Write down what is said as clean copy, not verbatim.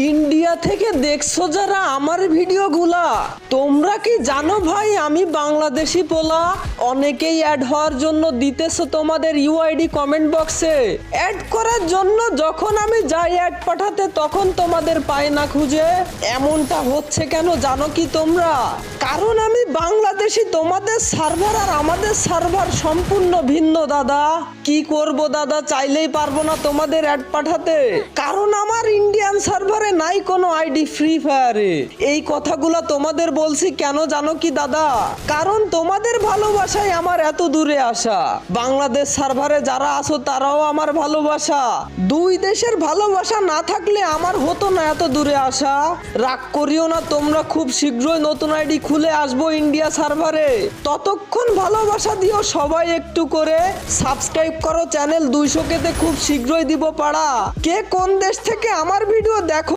India থেকে দেখছো যারা আমার ভিডিওগুলা, তোমরা কি জানো ভাই আমি বাংলাদেশি পোলা? অনেকেই অ্যাড হওয়ার জন্য দিতেছো তোমাদের ইউআইডি কমেন্ট বক্সে। অ্যাড করার জন্য যখন আমি যাই অ্যাড পাঠাতে তখন তোমাদের পাই না খুঁজে। এমনটা হচ্ছে কেন জানো কি তোমরা? কারণ আমি বাংলাদেশি, তোমাদের সার্ভার আর আমাদের সার্ভার সম্পূর্ণ ভিন্ন দাদা। কি করব দাদা, চাইলেই পারবো না তোমাদের অ্যাড পাঠাতে, কারণ আমার ইন্ডিয়ান সার্ভারে নাই কোনো আইডি ফ্রি ফায়ারে। এই কথাগুলো তোমাদের বলছি কেন জানো কি দাদা? কারণ তোমাদের ভালোবাসায় আমার এত দূরে আসা। বাংলাদেশ সার্ভারে যারা আছো তারাও আমার ভালোবাসা। দুই দেশের ভালোবাসা না থাকলে আমার হতো না এত দূরে আসা। রাগ করিও না তোমরা, খুব শীঘ্রই নতুন আইডি খুলে আসবো ইন্ডিয়া সার্ভারে। ততক্ষণ ভালোবাসা দিও সবাই একটু করে। সাবস্ক্রাইব করো চ্যানেল 200 কেতে খুব শীঘ্রই দিব পাড়া। কে কোন দেশ থেকে আমার ভিডিও দেখো